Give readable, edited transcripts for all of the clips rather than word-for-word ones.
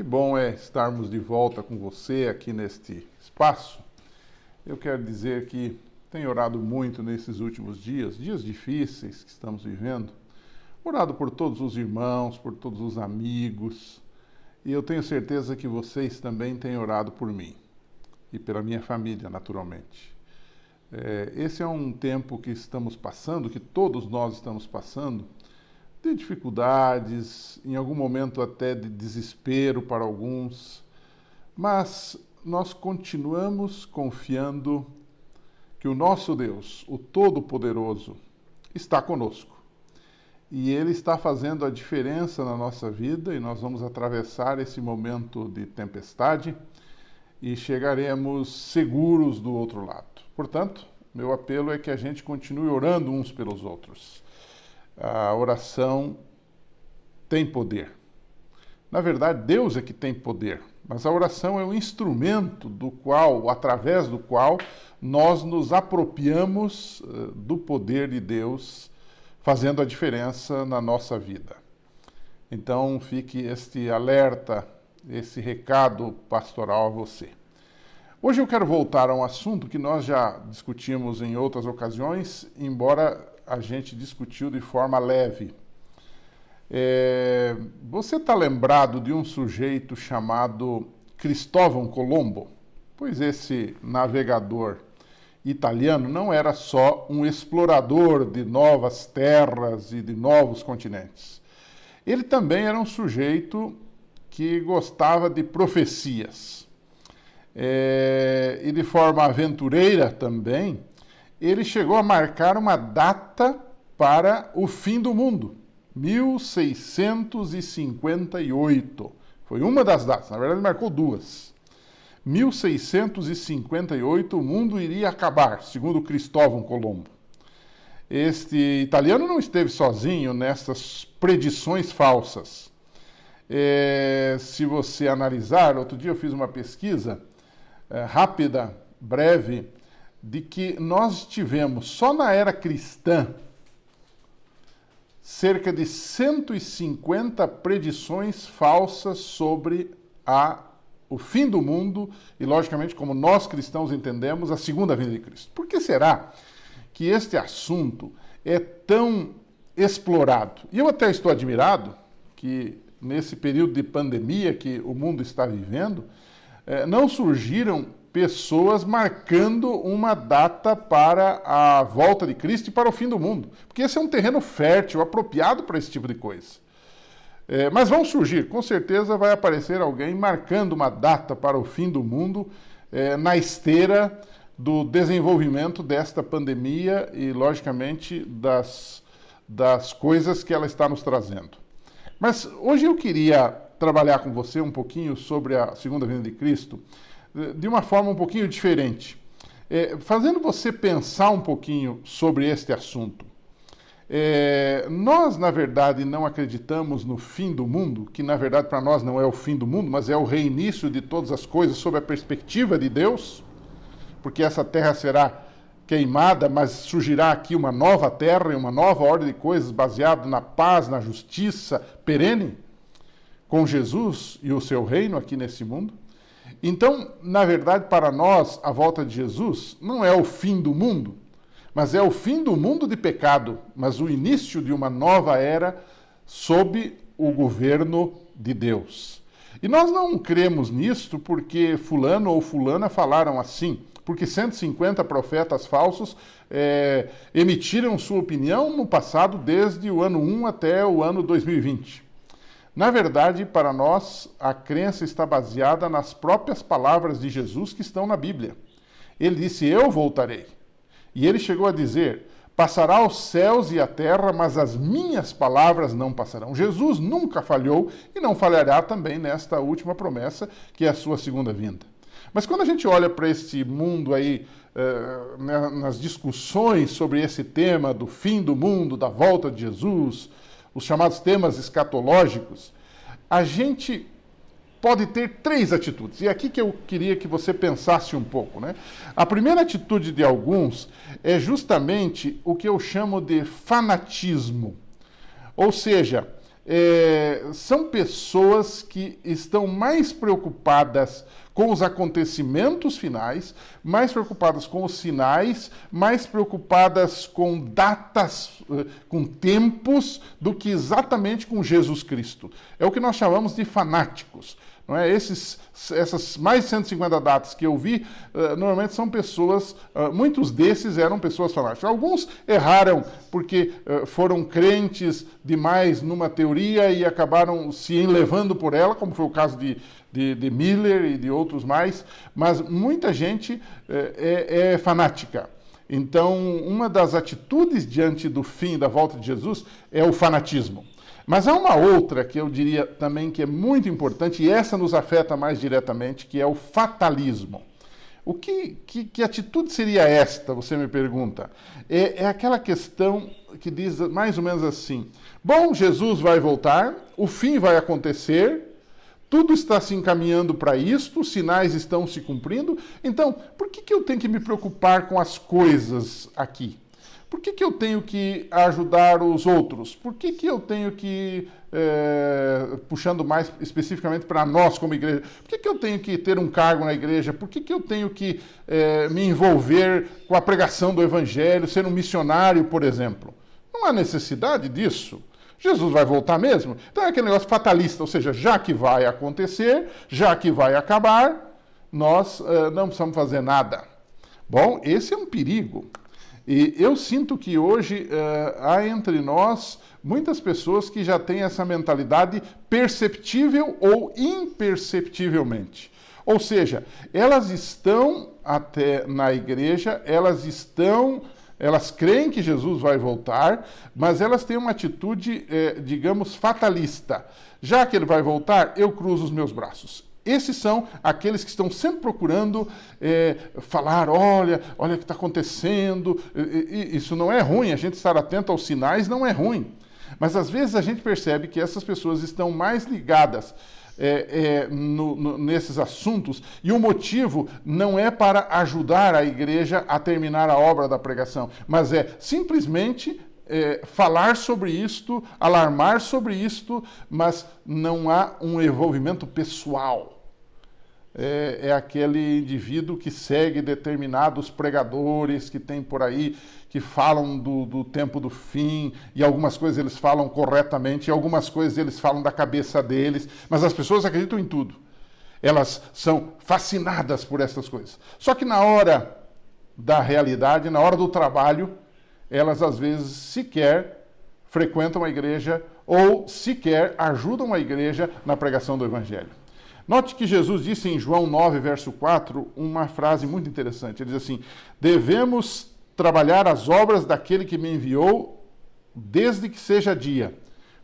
Que bom é estarmos de volta com você aqui neste espaço. Eu quero dizer que tenho orado muito nesses últimos dias difíceis que estamos vivendo, orado por todos os irmãos, por todos os amigos, e eu tenho certeza que vocês também têm orado por mim e pela minha família, naturalmente. Esse é um tempo que estamos passando, que todos nós estamos passando, de dificuldades, em algum momento até de desespero para alguns, mas nós continuamos confiando que o nosso Deus, o Todo-Poderoso, está conosco. E Ele está fazendo a diferença na nossa vida e nós vamos atravessar esse momento de tempestade e chegaremos seguros do outro lado. Portanto, meu apelo é que a gente continue orando uns pelos outros. A oração tem poder. Na verdade, Deus é que tem poder, mas a oração é um instrumento através do qual nós nos apropriamos do poder de Deus, fazendo a diferença na nossa vida. Então, fique este alerta, esse recado pastoral a você. Hoje eu quero voltar a um assunto que nós já discutimos em outras ocasiões, embora a gente discutiu de forma leve. Você está lembrado de um sujeito chamado Cristóvão Colombo? Pois esse navegador italiano não era só um explorador de novas terras e de novos continentes. Ele também era um sujeito que gostava de profecias. E de forma aventureira também, ele chegou a marcar uma data para o fim do mundo, 1658. Foi uma das datas, na verdade ele marcou duas. 1658 o mundo iria acabar, segundo Cristóvão Colombo. Este italiano não esteve sozinho nessas predições falsas. Se você analisar, outro dia eu fiz uma pesquisa rápida, breve, de que nós tivemos, só na era cristã, cerca de 150 predições falsas sobre o fim do mundo e, logicamente, como nós cristãos entendemos, a segunda vinda de Cristo. Por que será que este assunto é tão explorado? E eu até estou admirado que, nesse período de pandemia que o mundo está vivendo, não surgiram pessoas marcando uma data para a volta de Cristo e para o fim do mundo. Porque esse é um terreno fértil, apropriado para esse tipo de coisa. Mas vão surgir, com certeza vai aparecer alguém marcando uma data para o fim do mundo na esteira do desenvolvimento desta pandemia e, logicamente, das coisas que ela está nos trazendo. Mas hoje eu queria trabalhar com você um pouquinho sobre a segunda vinda de Cristo, de uma forma um pouquinho diferente, fazendo você pensar um pouquinho sobre este assunto. Nós, na verdade, não acreditamos no fim do mundo, que na verdade para nós não é o fim do mundo, mas é o reinício de todas as coisas sob a perspectiva de Deus, porque essa terra será queimada, mas surgirá aqui uma nova terra e uma nova ordem de coisas baseada na paz, na justiça perene, com Jesus e o seu reino aqui nesse mundo. Então, na verdade, para nós, a volta de Jesus não é o fim do mundo, mas é o fim do mundo de pecado, mas o início de uma nova era sob o governo de Deus. E nós não cremos nisto porque fulano ou fulana falaram assim, porque 150 profetas falsos emitiram sua opinião no passado, desde o ano 1 até o ano 2020. Na verdade, para nós, a crença está baseada nas próprias palavras de Jesus que estão na Bíblia. Ele disse, eu voltarei. E ele chegou a dizer, passará os céus e a terra, mas as minhas palavras não passarão. Jesus nunca falhou e não falhará também nesta última promessa, que é a sua segunda vinda. Mas quando a gente olha para esse mundo aí, nas discussões sobre esse tema do fim do mundo, da volta de Jesus, os chamados temas escatológicos, a gente pode ter três atitudes. E é aqui que eu queria que você pensasse um pouco, né? A primeira atitude de alguns é justamente o que eu chamo de fanatismo. Ou seja, são pessoas que estão mais preocupadas com os acontecimentos finais, mais preocupadas com os sinais, mais preocupadas com datas, com tempos, do que exatamente com Jesus Cristo. É o que nós chamamos de fanáticos. Não é? Essas mais de 150 datas que eu vi, normalmente são pessoas, muitos desses eram pessoas fanáticas. Alguns erraram porque foram crentes demais numa teoria e acabaram se enlevando por ela, como foi o caso de Miller e de outros mais, mas muita gente é fanática. Então, uma das atitudes diante do fim da volta de Jesus é o fanatismo. Mas há uma outra que eu diria também que é muito importante, e essa nos afeta mais diretamente, que é o fatalismo. Que atitude seria esta, você me pergunta? É aquela questão que diz mais ou menos assim: bom, Jesus vai voltar, o fim vai acontecer, tudo está se encaminhando para isto, os sinais estão se cumprindo, então por que eu tenho que me preocupar com as coisas aqui? Por que eu tenho que ajudar os outros? Por que eu tenho que, puxando mais especificamente para nós como igreja, por que eu tenho que ter um cargo na igreja? Por que eu tenho que me envolver com a pregação do evangelho, ser um missionário, por exemplo? Não há necessidade disso. Jesus vai voltar mesmo? Então é aquele negócio fatalista, ou seja, já que vai acontecer, já que vai acabar, nós não precisamos fazer nada. Bom, esse é um perigo. E eu sinto que hoje há entre nós muitas pessoas que já têm essa mentalidade perceptível ou imperceptivelmente. Ou seja, elas estão até na igreja, elas creem que Jesus vai voltar, mas elas têm uma atitude, digamos, fatalista. Já que ele vai voltar, eu cruzo os meus braços. Esses são aqueles que estão sempre procurando falar, olha o que está acontecendo. Isso não é ruim, a gente estar atento aos sinais não é ruim. Mas às vezes a gente percebe que essas pessoas estão mais ligadas nesses assuntos, e o motivo não é para ajudar a igreja a terminar a obra da pregação, mas é simplesmente falar sobre isto, alarmar sobre isto, mas não há um envolvimento pessoal. É aquele indivíduo que segue determinados pregadores que tem por aí, que falam do tempo do fim, e algumas coisas eles falam corretamente, e algumas coisas eles falam da cabeça deles, mas as pessoas acreditam em tudo. Elas são fascinadas por essas coisas. Só que na hora da realidade, na hora do trabalho, elas às vezes sequer frequentam a igreja ou sequer ajudam a igreja na pregação do evangelho. Note que Jesus disse em João 9, verso 4, uma frase muito interessante. Ele diz assim: devemos trabalhar as obras daquele que me enviou desde que seja dia,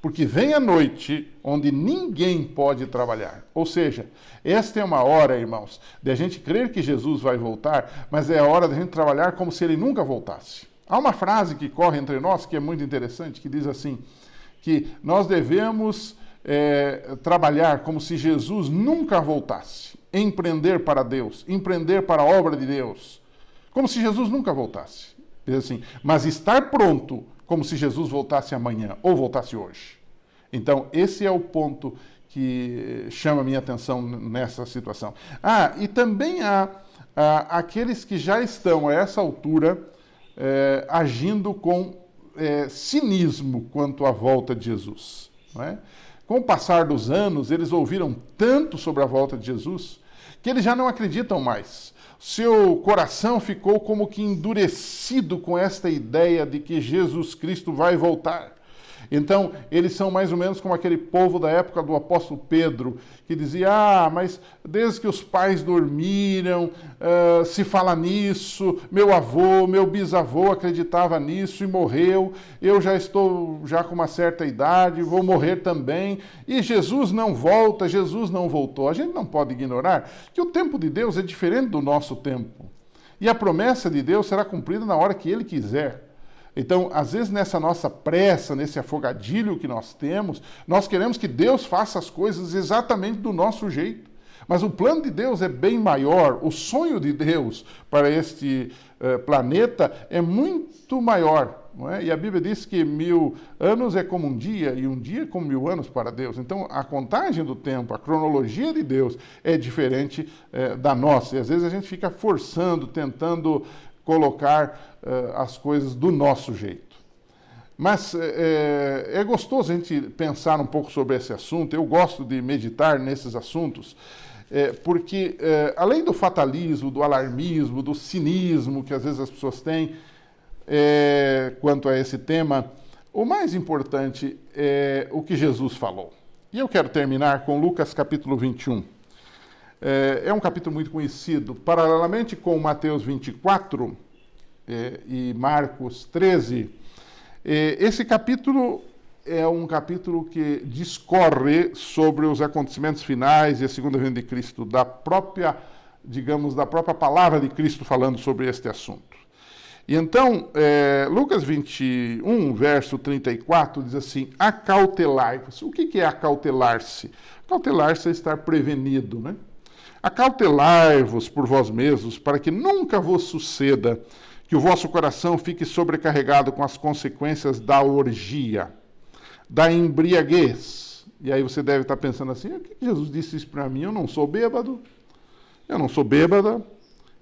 porque vem a noite onde ninguém pode trabalhar. Ou seja, esta é uma hora, irmãos, de a gente crer que Jesus vai voltar, mas é a hora de a gente trabalhar como se ele nunca voltasse. Há uma frase que corre entre nós que é muito interessante, que diz assim, que nós devemos trabalhar como se Jesus nunca voltasse, empreender para Deus, empreender para a obra de Deus, como se Jesus nunca voltasse. Diz assim, mas estar pronto como se Jesus voltasse amanhã ou voltasse hoje. Então, esse é o ponto que chama a minha atenção nessa situação. E também há aqueles que já estão a essa altura agindo com cinismo quanto à volta de Jesus. Não é? Com o passar dos anos, eles ouviram tanto sobre a volta de Jesus que eles já não acreditam mais. Seu coração ficou como que endurecido com esta ideia de que Jesus Cristo vai voltar. Então, eles são mais ou menos como aquele povo da época do apóstolo Pedro, que dizia, mas desde que os pais dormiram, se fala nisso, meu avô, meu bisavô acreditava nisso e morreu, eu já estou com uma certa idade, vou morrer também, e Jesus não volta, Jesus não voltou. A gente não pode ignorar que o tempo de Deus é diferente do nosso tempo, e a promessa de Deus será cumprida na hora que Ele quiser. Então, às vezes, nessa nossa pressa, nesse afogadilho que nós temos, nós queremos que Deus faça as coisas exatamente do nosso jeito. Mas o plano de Deus é bem maior, o sonho de Deus para este planeta é muito maior. não é? E a Bíblia diz que 1000 anos é como um dia, e um dia é como 1000 anos para Deus. Então, a contagem do tempo, a cronologia de Deus é diferente da nossa. E às vezes a gente fica forçando, tentando colocar as coisas do nosso jeito. Mas é gostoso a gente pensar um pouco sobre esse assunto. Eu gosto de meditar nesses assuntos, porque além do fatalismo, do alarmismo, do cinismo que às vezes as pessoas têm quanto a esse tema, o mais importante é o que Jesus falou. E eu quero terminar com Lucas capítulo 21. É um capítulo muito conhecido. Paralelamente com Mateus 24 e Marcos 13, esse capítulo é um capítulo que discorre sobre os acontecimentos finais e a segunda vinda de Cristo, da própria palavra de Cristo falando sobre este assunto. E então, Lucas 21, verso 34, diz assim: acautelai-vos. O que é acautelar-se? Acautelar-se é estar prevenido, né? Acautelai-vos por vós mesmos, para que nunca vos suceda que o vosso coração fique sobrecarregado com as consequências da orgia, da embriaguez. E aí você deve estar pensando assim: o que Jesus disse isso para mim? Eu não sou bêbado, eu não sou bêbada,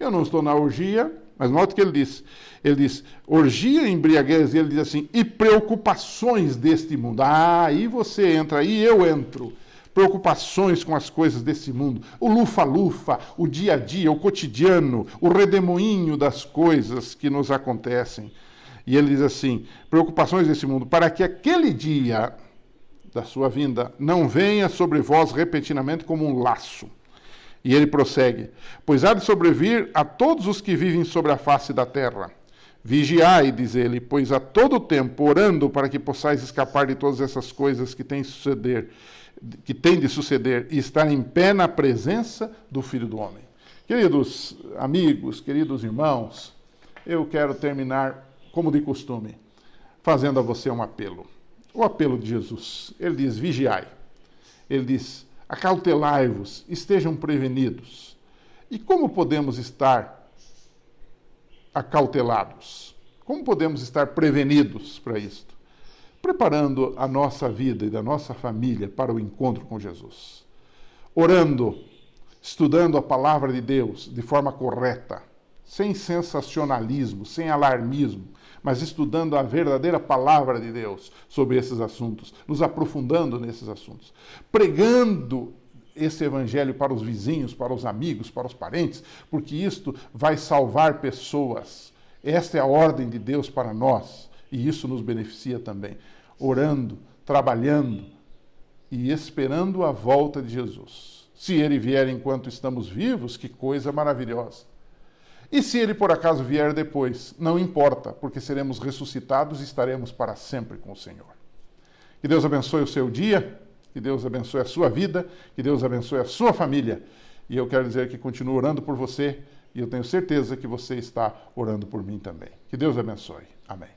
eu não estou na orgia. Mas note que ele diz orgia e embriaguez, e ele diz assim, e preocupações deste mundo. Aí você entra, aí eu entro. Preocupações com as coisas desse mundo, o lufa-lufa, o dia a dia, o cotidiano, o redemoinho das coisas que nos acontecem. E ele diz assim, preocupações desse mundo, para que aquele dia da sua vinda não venha sobre vós repentinamente como um laço. E ele prossegue, pois há de sobrevir a todos os que vivem sobre a face da terra. Vigiai, diz ele, pois a todo tempo orando para que possais escapar de todas essas coisas que têm de suceder e estar em pé na presença do Filho do Homem. Queridos amigos, queridos irmãos, eu quero terminar, como de costume, fazendo a você um apelo. O apelo de Jesus. Ele diz, vigiai. Ele diz, acautelai-vos, estejam prevenidos. E como podemos estar acautelados? Como podemos estar prevenidos para isto? Preparando a nossa vida e da nossa família para o encontro com Jesus. Orando, estudando a palavra de Deus de forma correta, sem sensacionalismo, sem alarmismo, mas estudando a verdadeira palavra de Deus sobre esses assuntos, nos aprofundando nesses assuntos, pregando esse evangelho para os vizinhos, para os amigos, para os parentes, porque isto vai salvar pessoas. Esta é a ordem de Deus para nós, e isso nos beneficia também. Orando, trabalhando e esperando a volta de Jesus. Se ele vier enquanto estamos vivos, que coisa maravilhosa. E se ele por acaso vier depois, não importa, porque seremos ressuscitados e estaremos para sempre com o Senhor. Que Deus abençoe o seu dia, que Deus abençoe a sua vida, que Deus abençoe a sua família. E eu quero dizer que continuo orando por você, e eu tenho certeza que você está orando por mim também. Que Deus abençoe. Amém.